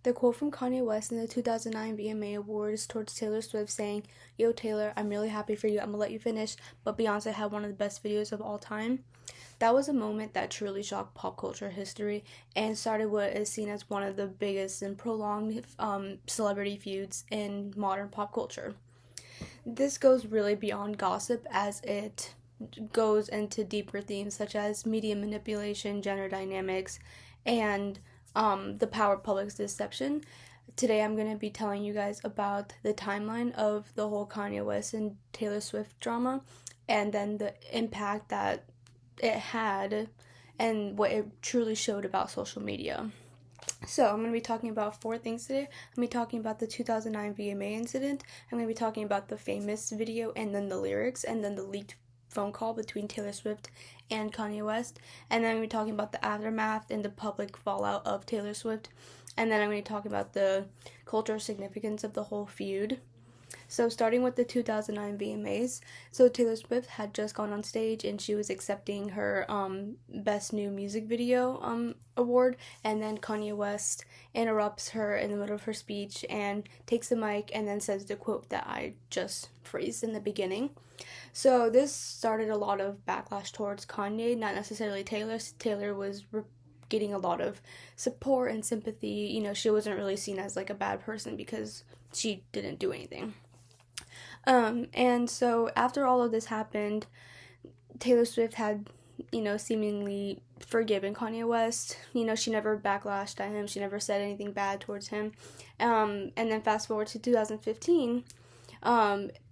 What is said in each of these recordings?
The quote from Kanye West in the 2009 VMA Awards towards Taylor Swift saying, "Yo, Taylor, I'm really happy for you. I'm gonna let you finish, but Beyonce had one of the best videos of all time." That was a moment that truly shocked pop culture history and started what is seen as one of the biggest and prolonged celebrity feuds in modern pop culture. This goes really beyond gossip as it goes into deeper themes such as media manipulation, gender dynamics, and the power of public deception. Today, I'm going to be telling you guys about the timeline of the whole Kanye West and Taylor Swift drama, and then the impact that it had and what it truly showed about social media. So, I'm going to be talking about four things today. I'm going to be talking about the 2009 VMA incident. I'm going to be talking about the famous video and then the lyrics and then the leaked phone call between Taylor Swift and Kanye West. And then I'm going to be talking about the aftermath and the public fallout of Taylor Swift. And then I'm going to be talking about the cultural significance of the whole feud. So starting with the 2009 VMAs, so Taylor Swift had just gone on stage and she was accepting her Best New Music Video award, and then Kanye West interrupts her in the middle of her speech and takes the mic and then says the quote that I just phrased in the beginning. So this started a lot of backlash towards Kanye, not necessarily Taylor. Taylor was getting a lot of support and sympathy. You know, she wasn't really seen as like a bad person because she didn't do anything. And so after all of this happened, Taylor Swift had, seemingly forgiven Kanye West. She never backlashed at him. She never said anything bad towards him. And then fast forward to 2015,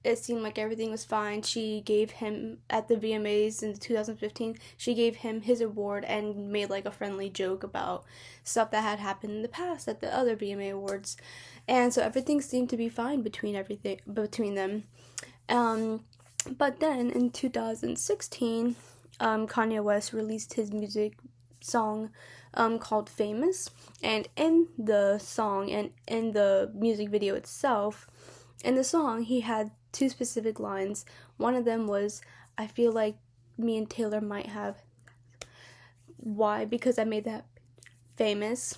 it seemed like everything was fine. She gave him, at the VMAs in 2015, she gave him his award and made like a friendly joke about stuff that had happened in the past at the other VMA awards. And so everything seemed to be fine between them. But then in 2016, Kanye West released his music song called Famous. And in the song and in the music video itself, in the song, he had two specific lines. One of them was, "I feel like me and Taylor might have." Why? Because I made that famous.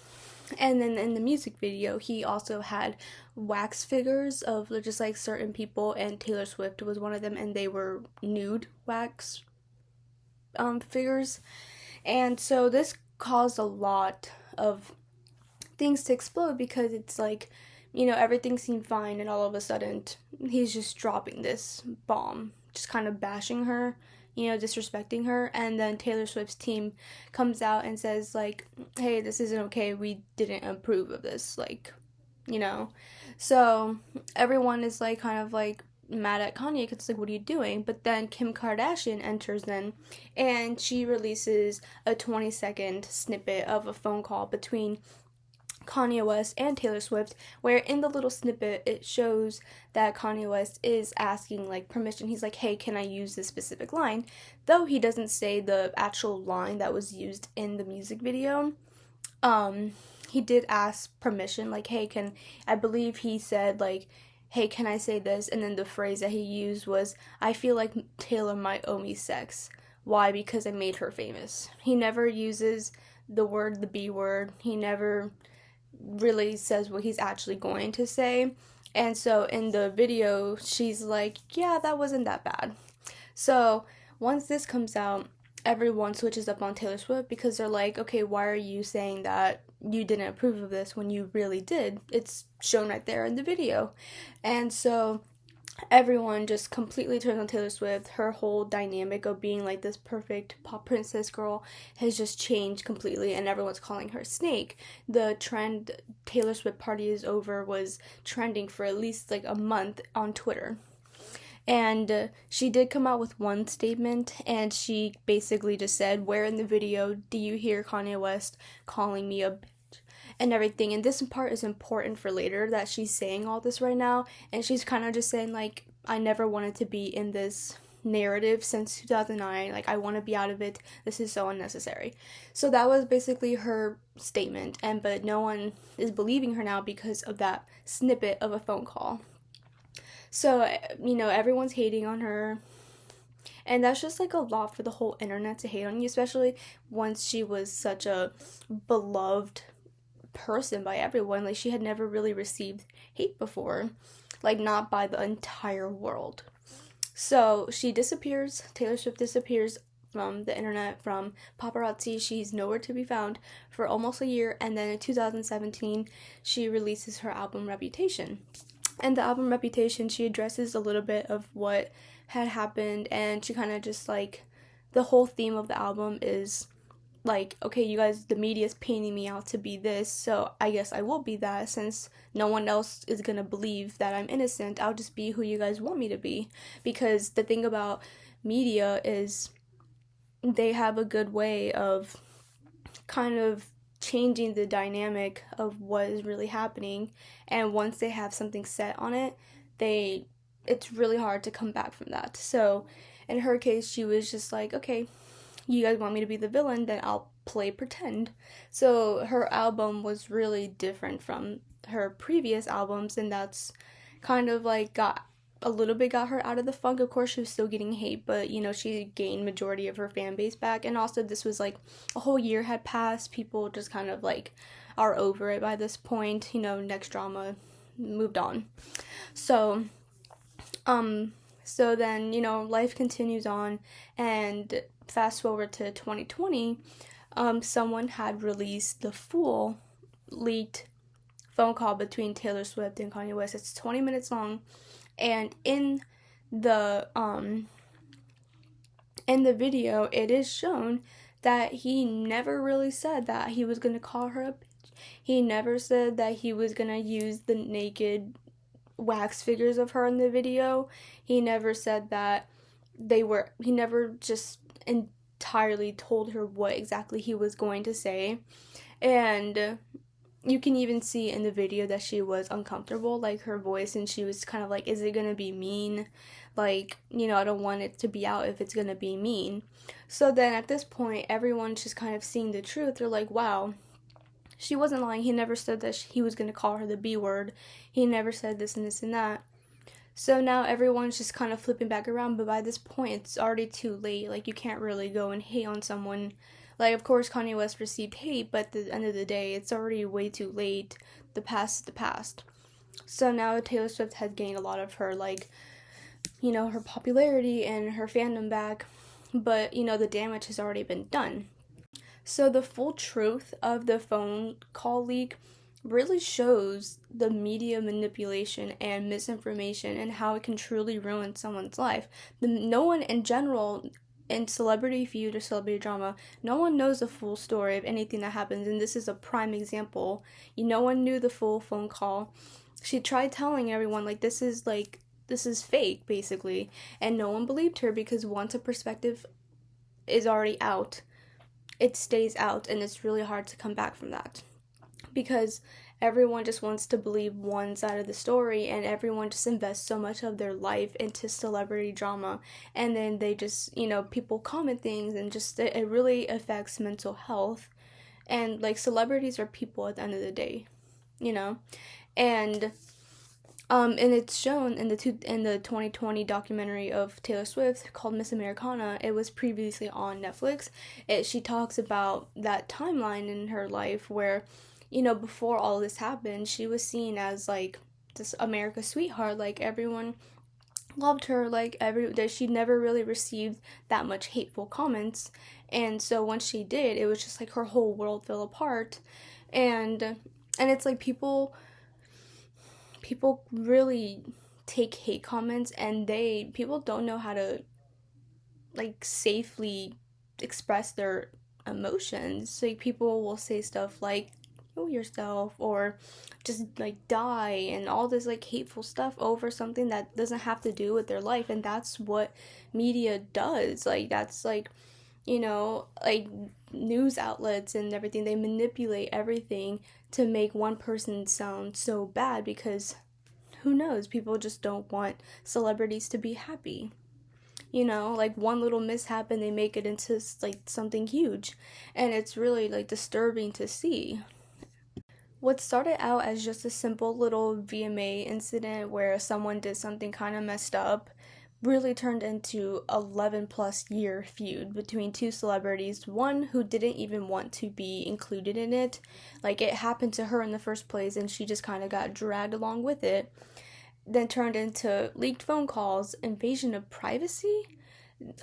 And then in the music video, he also had wax figures of just like certain people, and Taylor Swift was one of them, and they were nude wax figures. And so this caused a lot of things to explode because it's like, everything seemed fine, and all of a sudden, he's just dropping this bomb, just kind of bashing her, disrespecting her, and then Taylor Swift's team comes out and says, like, "Hey, this isn't okay, we didn't approve of this," So, everyone is, like, kind of, like, mad at Kanye because, like, what are you doing? But then Kim Kardashian enters then, and she releases a 20-second snippet of a phone call between Kanye West and Taylor Swift, where in the little snippet it shows that Kanye West is asking like permission. He's like, "Hey, can I use this specific line?" Though he doesn't say the actual line that was used in the music video. He did ask permission, like, "Hey, I believe he said like, "Hey, can I say this?" And then the phrase that he used was, "I feel like Taylor might owe me sex." Why? Because I made her famous. He never uses the B word. He never really says what he's actually going to say. And so in the video, she's like, "Yeah, that wasn't that bad." So once this comes out, everyone switches up on Taylor Swift because they're like, "Okay, why are you saying that you didn't approve of this when you really did? It's shown right there in the video." And so everyone just completely turns on Taylor Swift. Her whole dynamic of being like this perfect pop princess girl has just changed completely, and everyone's calling her Snake. The trend "Taylor Swift party is over" was trending for at least like a month on Twitter. And she did come out with one statement, and she basically just said, "Where in the video do you hear Kanye West calling me a and everything?" And this part is important for later, that she's saying all this right now, and she's kind of just saying like, "I never wanted to be in this narrative since 2009, like I want to be out of it, this is so unnecessary." So that was basically her statement, but no one is believing her now because of that snippet of a phone call. So everyone's hating on her, and that's just like a lot for the whole internet to hate on you, especially once she was such a beloved person by everyone. Like, she had never really received hate before, like, not by the entire world. So she disappears. Taylor Swift disappears from the internet, from paparazzi. She's nowhere to be found for almost a year, and then in 2017 she releases her album Reputation. And the album Reputation, she addresses a little bit of what had happened, and she kind of just like, the whole theme of the album is like, okay, you guys, the media's painting me out to be this, so I guess I will be that. Since no one else is gonna believe that I'm innocent, I'll just be who you guys want me to be. Because the thing about media is they have a good way of kind of changing the dynamic of what is really happening, and once they have something set on it, it's really hard to come back from that. So in her case, she was just like, okay, you guys want me to be the villain, then I'll play pretend. So her album was really different from her previous albums, and that's kind of like got her out of the funk. Of course, she was still getting hate, but she gained majority of her fan base back. And also, this was like a whole year had passed. People just kind of like are over it by this point. Next drama, moved on. So then, life continues on, and fast forward to 2020, someone had released the full leaked phone call between Taylor Swift and Kanye West. It's 20 minutes long, and in the video, it is shown that he never really said that he was gonna call her a bitch. He never said that he was gonna use the naked wax figures of her in the video. He never said that he never just entirely told her what exactly he was going to say. And you can even see in the video that she was uncomfortable, like her voice, and she was kind of like, is it gonna be mean? Like, I don't want it to be out if it's gonna be mean. So then at this point, everyone's just kind of seeing the truth. They're like, wow, she wasn't lying. He never said that he was gonna call her the B word. He never said this and this and that. So now everyone's just kind of flipping back around, but by this point, it's already too late. Like, you can't really go and hate on someone. Like, of course, Kanye West received hate, but at the end of the day, it's already way too late. The past is the past. So now Taylor Swift has gained a lot of her, like, her popularity and her fandom back, but, the damage has already been done. So the full truth of the phone call leak really shows the media manipulation and misinformation and how it can truly ruin someone's life. No one in general, in Celebrity Feud or Celebrity Drama, no one knows the full story of anything that happens, and this is a prime example. No one knew the full phone call. She tried telling everyone, like, this is fake, basically, and no one believed her, because once a perspective is already out, it stays out, and it's really hard to come back from that. Because everyone just wants to believe one side of the story, and everyone just invests so much of their life into celebrity drama, and then they just, people comment things, and just it really affects mental health. And like, celebrities are people at the end of the day, and it's shown in the 2020 documentary of Taylor Swift called Miss Americana. It was previously on Netflix. She talks about that timeline in her life where, before all this happened, she was seen as like this America's sweetheart. Like, everyone loved her. Like, she never really received that much hateful comments. And so once she did, it was just like her whole world fell apart. And it's like people really take hate comments, and people don't know how to like safely express their emotions. So like, people will say stuff like, kill yourself, or just like die, and all this like hateful stuff over something that doesn't have to do with their life. And that's what media does. Like, that's like, like news outlets and everything, they manipulate everything to make one person sound so bad, because who knows, people just don't want celebrities to be happy. Like, one little mishap and they make it into like something huge, and it's really like disturbing to see. What started out as just a simple little VMA incident where someone did something kind of messed up, really turned into 11 plus year feud between two celebrities, one who didn't even want to be included in it. Like, it happened to her in the first place and she just kind of got dragged along with it. Then turned into leaked phone calls, invasion of privacy,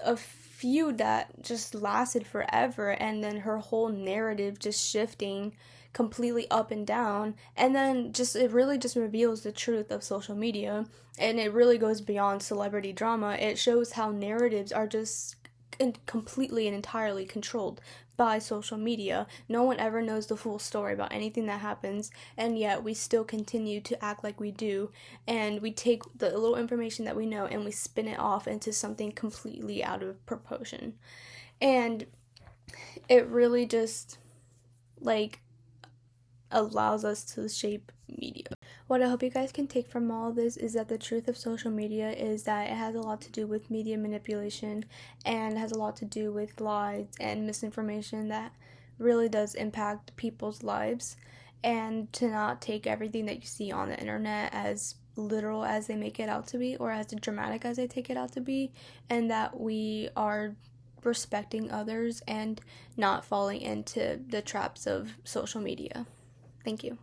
a feud that just lasted forever, and then her whole narrative just shifting completely up and down, and then just it really just reveals the truth of social media, and it really goes beyond celebrity drama. It shows how narratives are just completely and entirely controlled by social media. No one ever knows the full story about anything that happens, and yet we still continue to act like we do, and we take the little information that we know and we spin it off into something completely out of proportion. And it really just, like, allows us to shape media. What I hope you guys can take from all of this is that the truth of social media is that it has a lot to do with media manipulation and has a lot to do with lies and misinformation that really does impact people's lives, and to not take everything that you see on the internet as literal as they make it out to be or as dramatic as they take it out to be, and that we are respecting others and not falling into the traps of social media. Thank you.